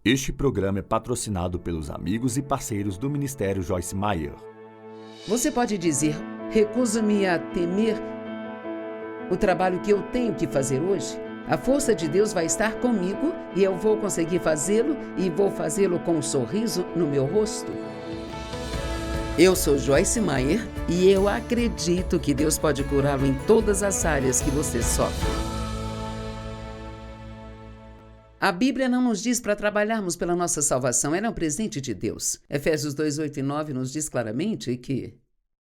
Este programa é patrocinado pelos amigos e parceiros do Ministério Joyce Meyer. Você pode dizer: recuso-me a temer o trabalho que eu tenho que fazer hoje? A força de Deus vai estar comigo e eu vou conseguir fazê-lo e vou fazê-lo com um sorriso no meu rosto. Eu sou Joyce Meyer e eu acredito que Deus pode curá-lo em todas as áreas que você sofre. A Bíblia não nos diz para trabalharmos pela nossa salvação, ela é um presente de Deus. Efésios 2, 8 e 9 nos diz claramente que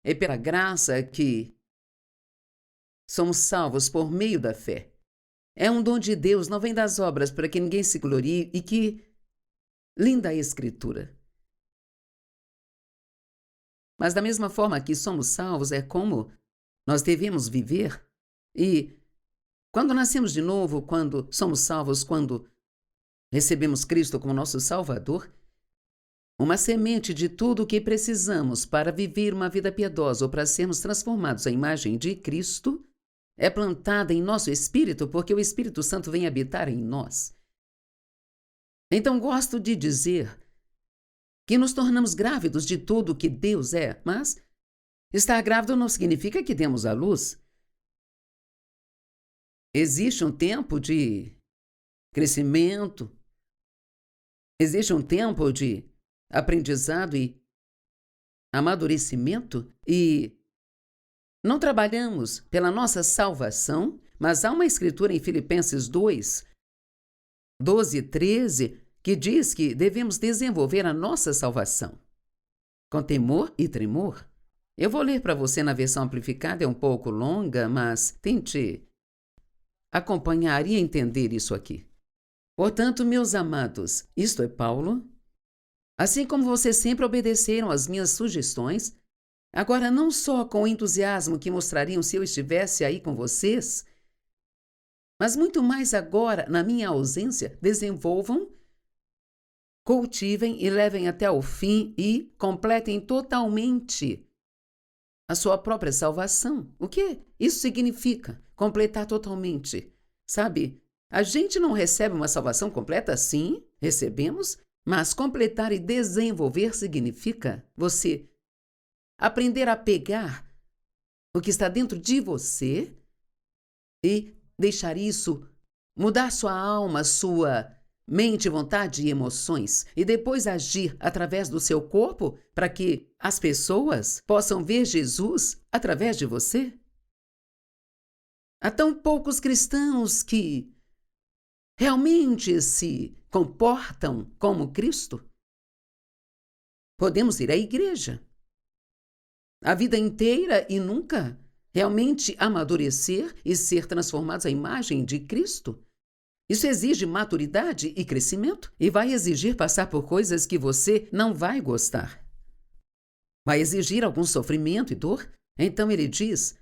é pela graça que somos salvos por meio da fé. É um dom de Deus, não vem das obras, para que ninguém se glorie. E que linda a Escritura! Mas da mesma forma que somos salvos, é como nós devemos viver. E quando nascemos de novo, quando somos salvos, quando recebemos Cristo como nosso Salvador, uma semente de tudo o que precisamos para viver uma vida piedosa ou para sermos transformados à imagem de Cristo é plantada em nosso espírito, porque o Espírito Santo vem habitar em nós. Então, gosto de dizer que nos tornamos grávidos de tudo o que Deus é, mas estar grávido não significa que demos à luz. Existe um tempo de crescimento, existe um tempo de aprendizado e amadurecimento, e não trabalhamos pela nossa salvação, mas há uma escritura em Filipenses 2, 12 e 13, que diz que devemos desenvolver a nossa salvação com temor e tremor. Eu vou ler para você na versão amplificada, é um pouco longa, mas tente acompanhar e entender isso aqui. Portanto, meus amados, isto é Paulo, assim como vocês sempre obedeceram às minhas sugestões, agora não só com o entusiasmo que mostrariam se eu estivesse aí com vocês, mas muito mais agora, na minha ausência, desenvolvam, cultivem e levem até o fim e completem totalmente a sua própria salvação. O que isso significa? Completar totalmente. Sabe, a gente não recebe uma salvação completa? Sim, recebemos, mas completar e desenvolver significa você aprender a pegar o que está dentro de você e deixar isso mudar sua alma, sua mente, vontade e emoções, e depois agir através do seu corpo para que as pessoas possam ver Jesus através de você. Há tão poucos cristãos que realmente se comportam como Cristo. Podemos ir à igreja a vida inteira e nunca realmente amadurecer e ser transformados à imagem de Cristo. Isso exige maturidade e crescimento e vai exigir passar por coisas que você não vai gostar. Vai exigir algum sofrimento e dor. Então ele diz: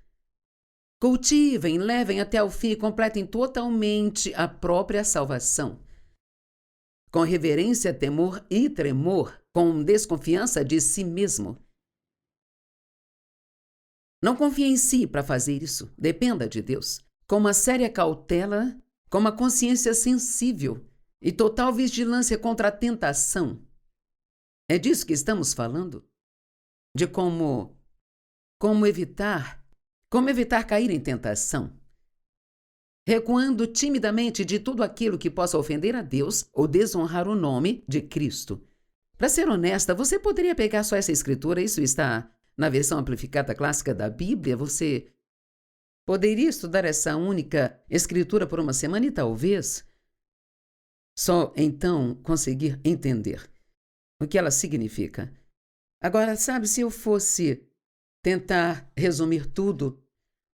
cultivem, levem até o fim e completem totalmente a própria salvação. Com reverência, temor e tremor, com desconfiança de si mesmo. Não confie em si para fazer isso. Dependa de Deus. Com uma séria cautela, com uma consciência sensível e total vigilância contra a tentação. É disso que estamos falando? De como evitar cair em tentação. Recuando timidamente de tudo aquilo que possa ofender a Deus ou desonrar o nome de Cristo. Para ser honesta, você poderia pegar só essa escritura, isso está na versão amplificada clássica da Bíblia, você poderia estudar essa única escritura por uma semana e talvez só então conseguir entender o que ela significa. Agora, sabe, se eu fosse tentar resumir tudo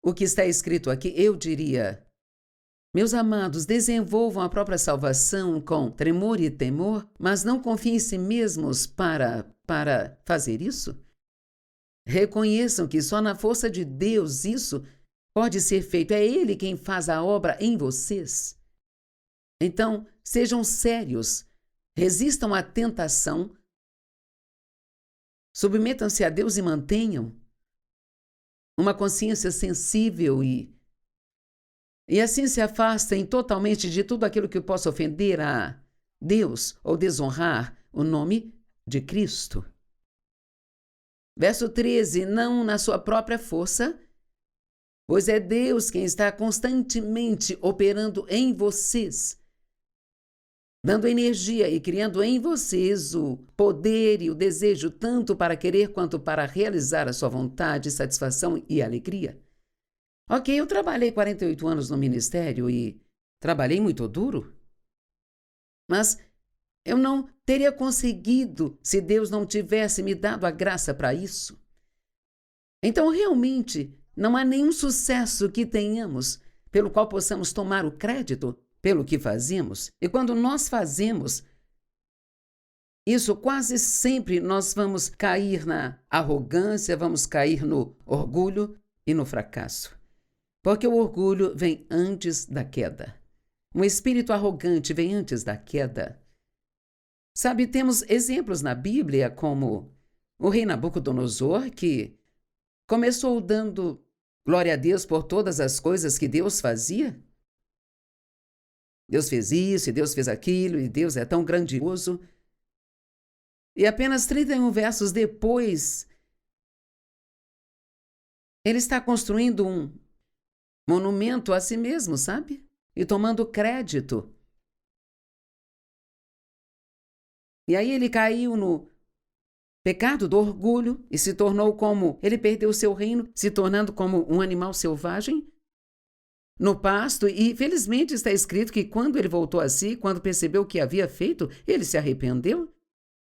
o que está escrito aqui, eu diria: meus amados, desenvolvam a própria salvação com tremor e temor, mas não confiem em si mesmos para fazer isso. Reconheçam que só na força de Deus isso pode ser feito. É Ele quem faz a obra em vocês. Então, sejam sérios, resistam à tentação, submetam-se a Deus e mantenham uma consciência sensível e assim se afastem totalmente de tudo aquilo que possa ofender a Deus ou desonrar o nome de Cristo. Verso 13, não na sua própria força, pois é Deus quem está constantemente operando em vocês, dando energia e criando em vocês o poder e o desejo tanto para querer quanto para realizar a sua vontade, satisfação e alegria. Ok, eu trabalhei 48 anos no ministério e trabalhei muito duro, mas eu não teria conseguido se Deus não tivesse me dado a graça para isso. Então, realmente, não há nenhum sucesso que tenhamos pelo qual possamos tomar o crédito pelo que fazemos. E quando nós fazemos isso, quase sempre nós vamos cair na arrogância, vamos cair no orgulho e no fracasso. Porque o orgulho vem antes da queda. Um espírito arrogante vem antes da queda. Sabe, temos exemplos na Bíblia como o rei Nabucodonosor, que começou dando glória a Deus por todas as coisas que Deus fazia. Deus fez isso, e Deus fez aquilo, e Deus é tão grandioso. E apenas 31 versos depois, ele está construindo um monumento a si mesmo, sabe? E tomando crédito. E aí ele caiu no pecado do orgulho e se tornou como... Ele perdeu seu reino, se tornando como um animal selvagem no pasto. E felizmente está escrito que quando ele voltou a si, quando percebeu o que havia feito, ele se arrependeu.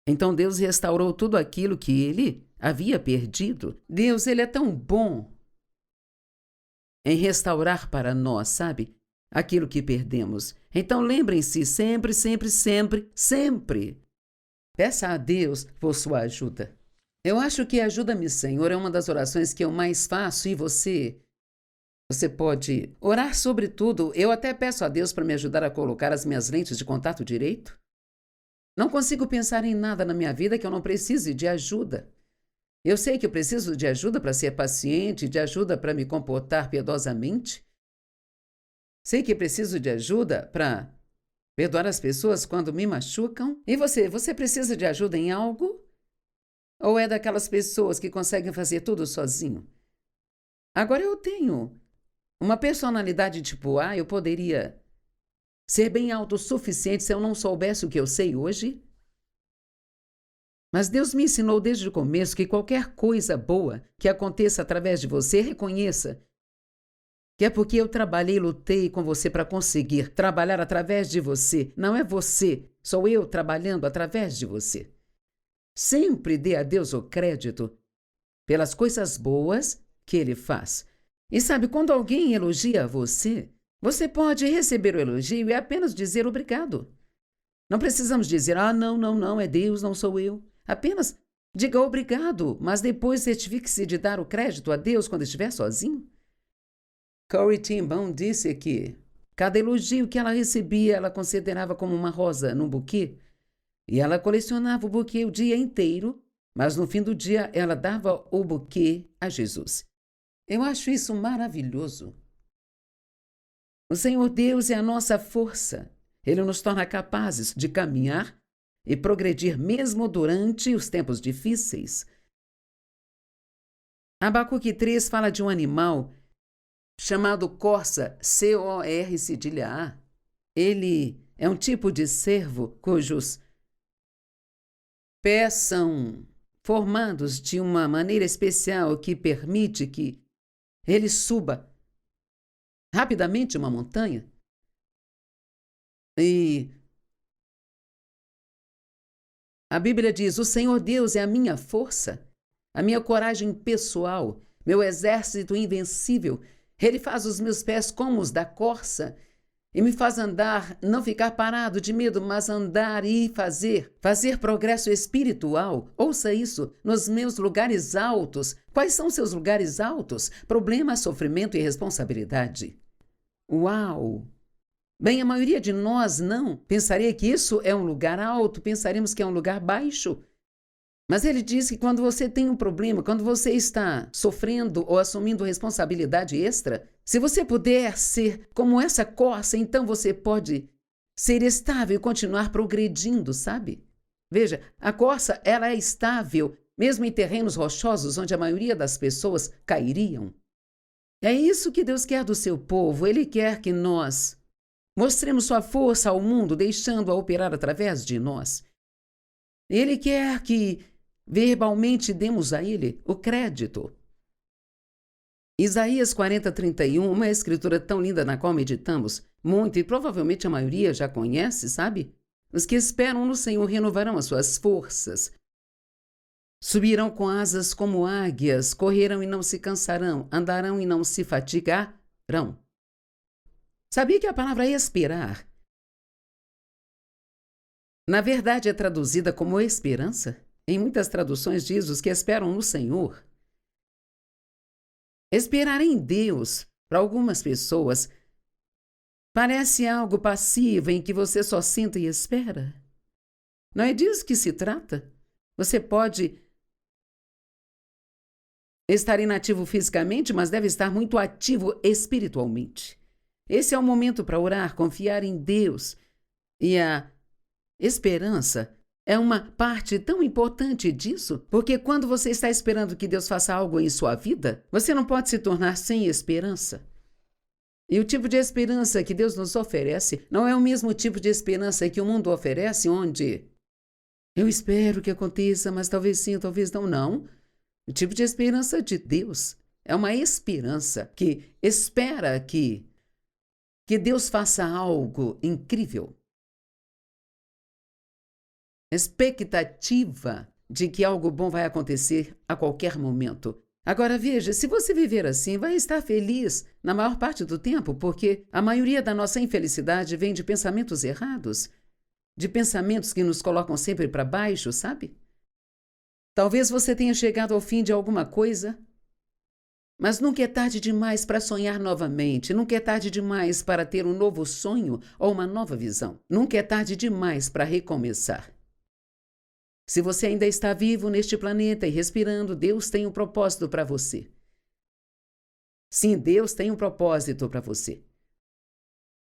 Então Deus restaurou tudo aquilo que ele havia perdido. Deus, ele é tão bom em restaurar para nós, sabe? Aquilo que perdemos. Então lembrem-se sempre, sempre, sempre, sempre. Peça a Deus por sua ajuda. Eu acho que ajuda-me, Senhor, é uma das orações que eu mais faço e você pode orar sobre tudo. Eu até peço a Deus para me ajudar a colocar as minhas lentes de contato direito. Não consigo pensar em nada na minha vida que eu não precise de ajuda. Eu sei que eu preciso de ajuda para ser paciente, de ajuda para me comportar piedosamente. Sei que preciso de ajuda para perdoar as pessoas quando me machucam. E você precisa de ajuda em algo? Ou é daquelas pessoas que conseguem fazer tudo sozinho? Agora eu tenho uma personalidade tipo A, eu poderia ser bem autossuficiente se eu não soubesse o que eu sei hoje. Mas Deus me ensinou desde o começo que qualquer coisa boa que aconteça através de você, reconheça que é porque eu trabalhei e lutei com você para conseguir trabalhar através de você. Não é você, sou eu trabalhando através de você. Sempre dê a Deus o crédito pelas coisas boas que Ele faz. E sabe, quando alguém elogia você, você pode receber o elogio e apenas dizer obrigado. Não precisamos dizer, não, é Deus, não sou eu. Apenas diga obrigado, mas depois certifique-se de dar o crédito a Deus quando estiver sozinho. Corrie ten Boom disse que cada elogio que ela recebia, ela considerava como uma rosa num buquê. E ela colecionava o buquê o dia inteiro, mas no fim do dia ela dava o buquê a Jesus. Eu acho isso maravilhoso. O Senhor Deus é a nossa força. Ele nos torna capazes de caminhar e progredir mesmo durante os tempos difíceis. Abacuque 3 fala de um animal chamado corça, C-O-R-A. Ele é um tipo de cervo cujos pés são formados de uma maneira especial que permite que ele suba rapidamente uma montanha. E a Bíblia diz: o Senhor Deus é a minha força, a minha coragem pessoal, meu exército invencível. Ele faz os meus pés como os da corça e me faz andar, não ficar parado de medo, mas andar e fazer progresso espiritual. Ouça isso, nos meus lugares altos. Quais são seus lugares altos? Problema, sofrimento e responsabilidade. Uau! Bem, a maioria de nós não pensaria que isso é um lugar alto, pensaríamos que é um lugar baixo. Mas ele diz que quando você tem um problema, quando você está sofrendo ou assumindo responsabilidade extra, se você puder ser como essa corça, então você pode ser estável e continuar progredindo, sabe? Veja, a corça, ela é estável, mesmo em terrenos rochosos onde a maioria das pessoas cairiam. É isso que Deus quer do seu povo. Ele quer que nós mostremos sua força ao mundo, deixando-a operar através de nós. Ele quer que verbalmente demos a Ele o crédito. Isaías 40:31, uma escritura tão linda na qual meditamos muito e provavelmente a maioria já conhece, sabe? Os que esperam no Senhor renovarão as suas forças. Subirão com asas como águias, correrão e não se cansarão, andarão e não se fatigarão. Sabia que a palavra esperar, na verdade, é traduzida como esperança? Em muitas traduções diz os que esperam no Senhor. Esperar em Deus, para algumas pessoas, parece algo passivo em que você só senta e espera. Não é disso que se trata? Você pode estar inativo fisicamente, mas deve estar muito ativo espiritualmente. Esse é o momento para orar, confiar em Deus. E a esperança é uma parte tão importante disso, porque quando você está esperando que Deus faça algo em sua vida, você não pode se tornar sem esperança. E o tipo de esperança que Deus nos oferece não é o mesmo tipo de esperança que o mundo oferece, onde eu espero que aconteça, mas talvez sim, talvez não. Não. O tipo de esperança de Deus é uma esperança que espera que Deus faça algo incrível. Expectativa de que algo bom vai acontecer a qualquer momento. Agora veja, se você viver assim, vai estar feliz na maior parte do tempo, porque a maioria da nossa infelicidade vem de pensamentos errados, de pensamentos que nos colocam sempre para baixo, sabe? Talvez você tenha chegado ao fim de alguma coisa, mas nunca é tarde demais para sonhar novamente, nunca é tarde demais para ter um novo sonho ou uma nova visão, nunca é tarde demais para recomeçar. Se você ainda está vivo neste planeta e respirando, Deus tem um propósito para você. Sim, Deus tem um propósito para você.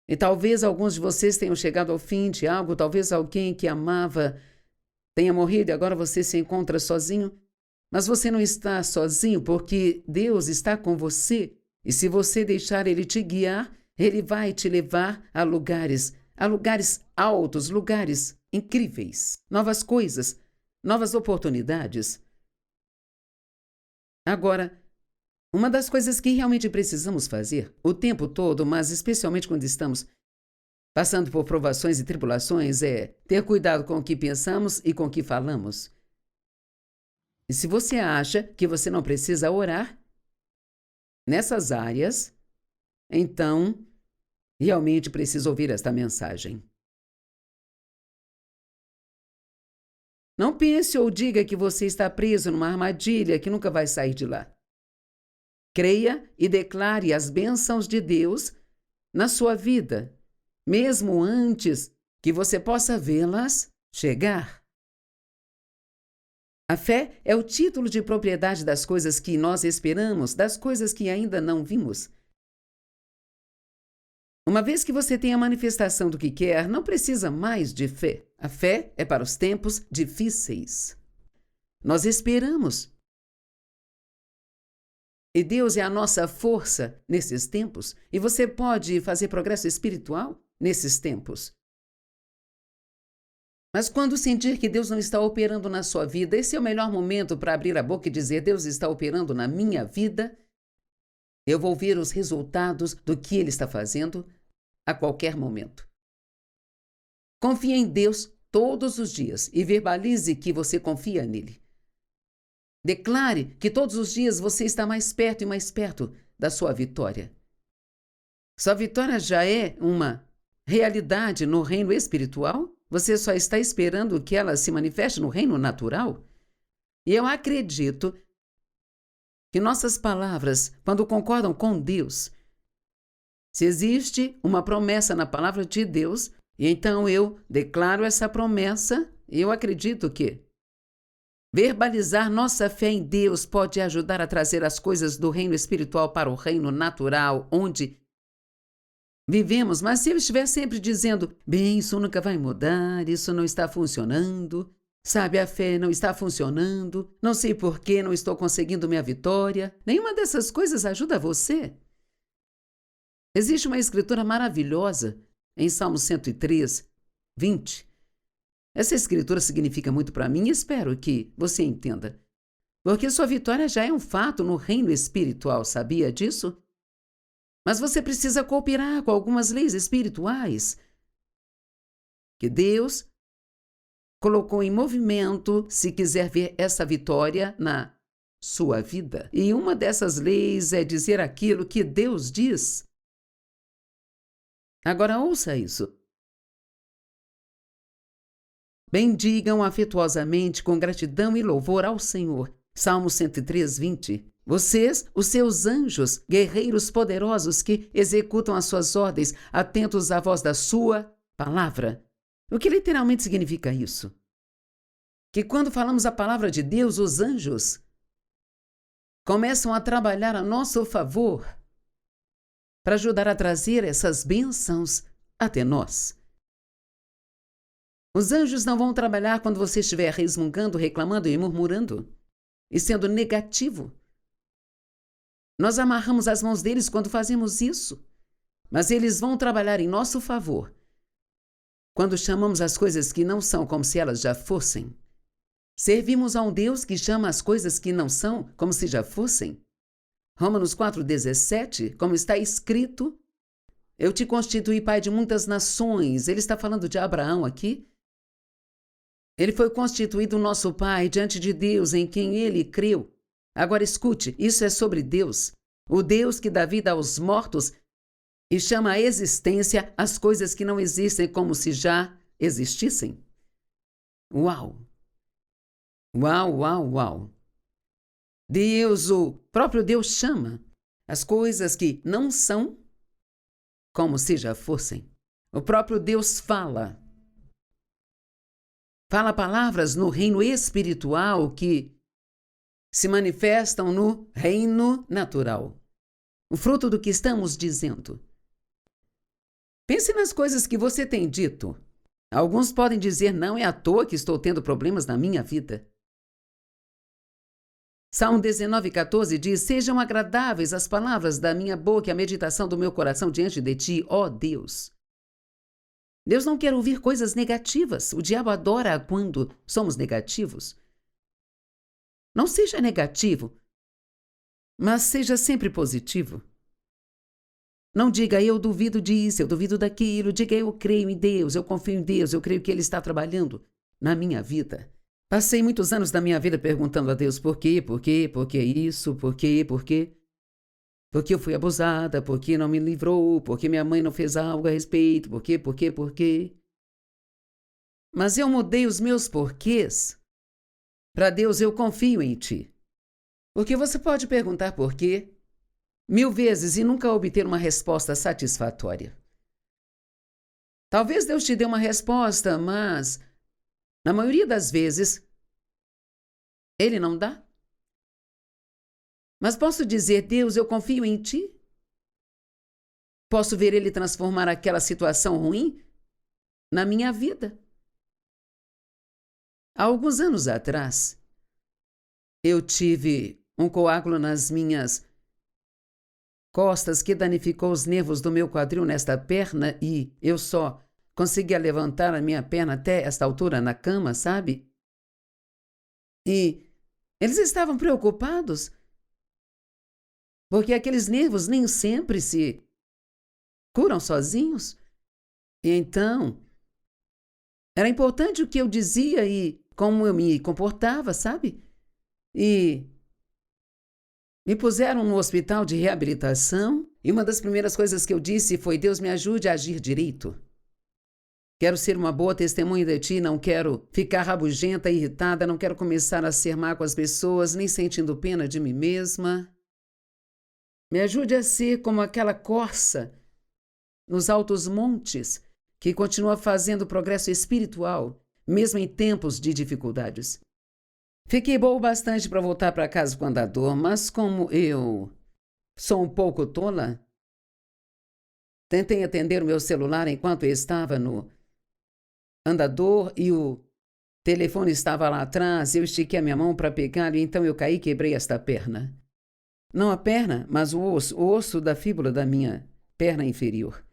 E talvez alguns de vocês tenham chegado ao fim de algo, talvez alguém que amava tenha morrido e agora você se encontra sozinho. Mas você não está sozinho porque Deus está com você. E se você deixar Ele te guiar, Ele vai te levar a lugares altos, lugares incríveis, novas coisas, novas oportunidades. Agora, uma das coisas que realmente precisamos fazer o tempo todo, mas especialmente quando estamos passando por provações e tribulações, é ter cuidado com o que pensamos e com o que falamos. E se você acha que você não precisa orar nessas áreas, então realmente precisa ouvir esta mensagem. Não pense ou diga que você está preso numa armadilha que nunca vai sair de lá. Creia e declare as bênçãos de Deus na sua vida, mesmo antes que você possa vê-las chegar. A fé é o título de propriedade das coisas que nós esperamos, das coisas que ainda não vimos. Uma vez que você tem a manifestação do que quer, não precisa mais de fé. A fé é para os tempos difíceis. Nós esperamos. E Deus é a nossa força nesses tempos, e você pode fazer progresso espiritual nesses tempos. Mas quando sentir que Deus não está operando na sua vida, esse é o melhor momento para abrir a boca e dizer: Deus está operando na minha vida. Eu vou ver os resultados do que Ele está fazendo a qualquer momento. Confie em Deus todos os dias e verbalize que você confia nele. Declare que todos os dias você está mais perto e mais perto da sua vitória. Sua vitória já é uma realidade no reino espiritual? Você só está esperando que ela se manifeste no reino natural? E eu acredito que nossas palavras, quando concordam com Deus, se existe uma promessa na palavra de Deus, então eu declaro essa promessa e eu acredito que verbalizar nossa fé em Deus pode ajudar a trazer as coisas do reino espiritual para o reino natural, onde vivemos, mas se eu estiver sempre dizendo, bem, isso nunca vai mudar, isso não está funcionando, sabe, a fé não está funcionando, não sei por que não estou conseguindo minha vitória, nenhuma dessas coisas ajuda você. Existe uma escritura maravilhosa em Salmo 103, 20. Essa escritura significa muito para mim e espero que você entenda. Porque sua vitória já é um fato no reino espiritual, sabia disso? Mas você precisa cooperar com algumas leis espirituais que Deus colocou em movimento se quiser ver essa vitória na sua vida. E uma dessas leis é dizer aquilo que Deus diz. Agora ouça isso. Bendigam afetuosamente com gratidão e louvor ao Senhor. Salmo 103, 20. Vocês, os seus anjos, guerreiros poderosos que executam as suas ordens, atentos à voz da sua palavra. O que literalmente significa isso? Que quando falamos a palavra de Deus, os anjos começam a trabalhar a nosso favor para ajudar a trazer essas bênçãos até nós. Os anjos não vão trabalhar quando você estiver resmungando, reclamando e murmurando e sendo negativo. Nós amarramos as mãos deles quando fazemos isso, mas eles vão trabalhar em nosso favor quando chamamos as coisas que não são como se elas já fossem. Servimos a um Deus que chama as coisas que não são como se já fossem. Romanos 4,17, como está escrito, eu te constituí pai de muitas nações. Ele está falando de Abraão aqui. Ele foi constituído nosso pai diante de Deus em quem ele creu. Agora escute, isso é sobre Deus, o Deus que dá vida aos mortos e chama à existência as coisas que não existem como se já existissem. Uau! Uau, uau, uau! Deus, o próprio Deus chama as coisas que não são como se já fossem. O próprio Deus fala palavras no reino espiritual que se manifestam no reino natural. O fruto do que estamos dizendo. Pense nas coisas que você tem dito. Alguns podem dizer, não é à toa que estou tendo problemas na minha vida. Salmo 19,14 diz, sejam agradáveis as palavras da minha boca e a meditação do meu coração diante de ti, ó Deus. Deus não quer ouvir coisas negativas. O diabo adora quando somos negativos. Não seja negativo, mas seja sempre positivo. Não diga, eu duvido disso, eu duvido daquilo. Diga, eu creio em Deus, eu confio em Deus, eu creio que Ele está trabalhando na minha vida. Passei muitos anos da minha vida perguntando a Deus por quê isso, por quê? Porque eu fui abusada, porque não me livrou, porque minha mãe não fez algo a respeito, por quê? Mas eu mudei os meus porquês. Para Deus, eu confio em ti. Porque você pode perguntar por quê 1000 vezes e nunca obter uma resposta satisfatória. Talvez Deus te dê uma resposta, mas, na maioria das vezes, Ele não dá. Mas posso dizer, Deus, eu confio em ti? Posso ver Ele transformar aquela situação ruim na minha vida. Há alguns anos atrás, eu tive um coágulo nas minhas costas que danificou os nervos do meu quadril nesta perna e eu só conseguia levantar a minha perna até esta altura na cama, sabe? E eles estavam preocupados porque aqueles nervos nem sempre se curam sozinhos. E então, era importante o que eu dizia e como eu me comportava, sabe? E me puseram no hospital de reabilitação e uma das primeiras coisas que eu disse foi, Deus me ajude a agir direito. Quero ser uma boa testemunha de ti, não quero ficar rabugenta, irritada, não quero começar a ser má com as pessoas, nem sentindo pena de mim mesma. Me ajude a ser como aquela corça nos altos montes que continua fazendo progresso espiritual, mesmo em tempos de dificuldades. Fiquei boa bastante para voltar para casa com andador, mas como eu sou um pouco tola, Tentei atender o meu celular enquanto eu estava no andador e o telefone estava lá atrás. Eu estiquei a minha mão para pegá-lo e então eu caí e quebrei esta perna. Não a perna, mas o osso da fíbula da minha perna inferior.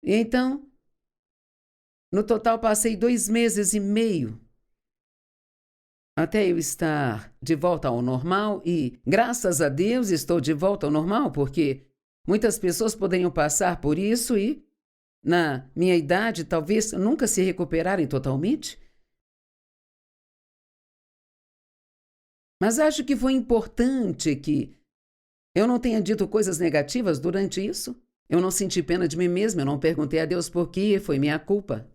E então, no total, passei 2 meses e meio até eu estar de volta ao normal e, graças a Deus, estou de volta ao normal, porque muitas pessoas poderiam passar por isso e, na minha idade, talvez nunca se recuperarem totalmente. Mas acho que foi importante que eu não tenha dito coisas negativas durante isso. Eu não senti pena de mim mesma, eu não perguntei a Deus por quê, foi minha culpa.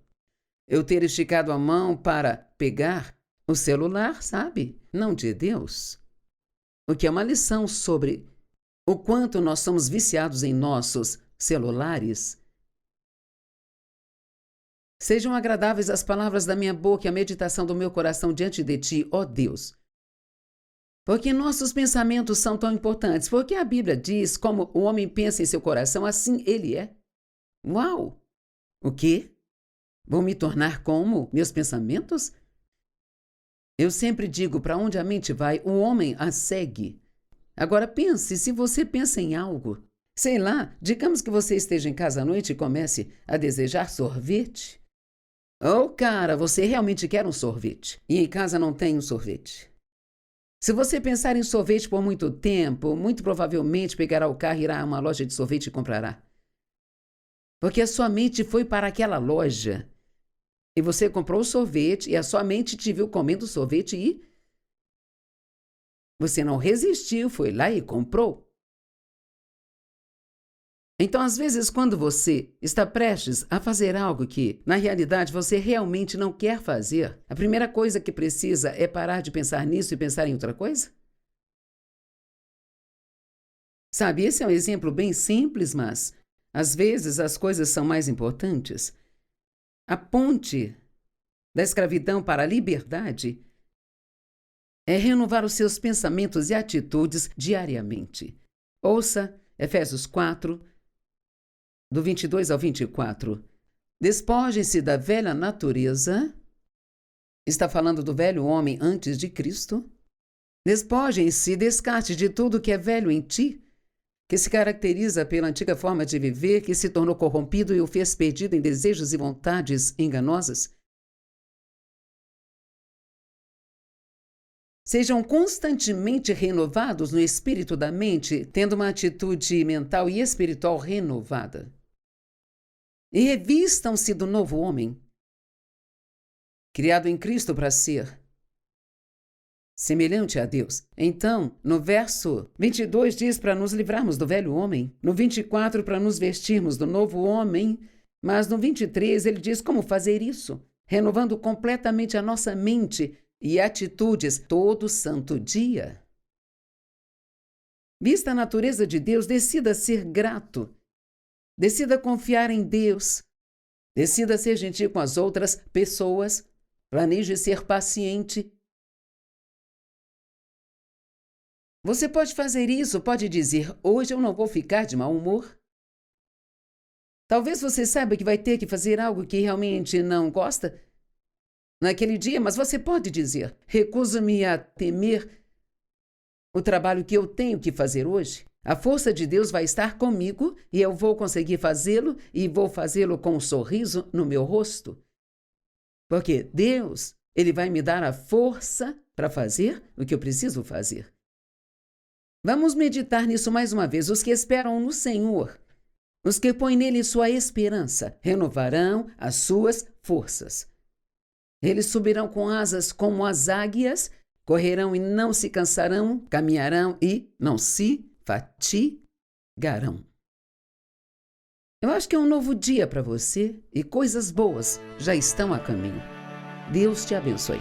Eu ter esticado a mão para pegar o celular, sabe? Não de Deus. O que é uma lição sobre o quanto nós somos viciados em nossos celulares. Sejam agradáveis as palavras da minha boca e a meditação do meu coração diante de ti, ó Deus. Porque nossos pensamentos são tão importantes. Porque a Bíblia diz como o homem pensa em seu coração, assim ele é. Uau! O quê? Vou me tornar como meus pensamentos? Eu sempre digo, para onde a mente vai, o homem a segue. Agora pense, se você pensa em algo, sei lá, digamos que você esteja em casa à noite e comece a desejar sorvete. Oh, cara, você realmente quer um sorvete. E em casa não tem um sorvete. Se você pensar em sorvete por muito tempo, muito provavelmente pegará o carro e irá a uma loja de sorvete e comprará. Porque a sua mente foi para aquela loja. E você comprou o sorvete e a sua mente te viu comendo sorvete e você não resistiu, foi lá e comprou. Então, às vezes, quando você está prestes a fazer algo que, na realidade, você realmente não quer fazer, a primeira coisa que precisa é parar de pensar nisso e pensar em outra coisa? Sabe, esse é um exemplo bem simples, mas, às vezes, as coisas são mais importantes. A ponte da escravidão para a liberdade é renovar os seus pensamentos e atitudes diariamente. Ouça Efésios 4, do 22 ao 24. Despojem-se da velha natureza. Está falando do velho homem antes de Cristo. Despojem-se, descarte de tudo que é velho em ti, que se caracteriza pela antiga forma de viver, que se tornou corrompido e o fez perdido em desejos e vontades enganosas. Sejam constantemente renovados no espírito da mente, tendo uma atitude mental e espiritual renovada. E revistam-se do novo homem, criado em Cristo para ser semelhante a Deus. Então, no verso 22 diz para nos livrarmos do velho homem, no 24 para nos vestirmos do novo homem, mas no 23 ele diz como fazer isso, renovando completamente a nossa mente e atitudes todo santo dia. Vista a natureza de Deus, decida ser grato. Decida confiar em Deus. Decida ser gentil com as outras pessoas. Planeje ser paciente. Você pode fazer isso, pode dizer, hoje eu não vou ficar de mau humor. Talvez você saiba que vai ter que fazer algo que realmente não gosta naquele dia, mas você pode dizer, recuso-me a temer o trabalho que eu tenho que fazer hoje. A força de Deus vai estar comigo e eu vou conseguir fazê-lo e vou fazê-lo com um sorriso no meu rosto. Porque Deus, Ele vai me dar a força para fazer o que eu preciso fazer. Vamos meditar nisso mais uma vez. Os que esperam no Senhor, os que põem nele sua esperança, renovarão as suas forças. Eles subirão com asas como as águias, correrão e não se cansarão, caminharão e não se fatigarão. Eu acho que é um novo dia para você e coisas boas já estão a caminho. Deus te abençoe.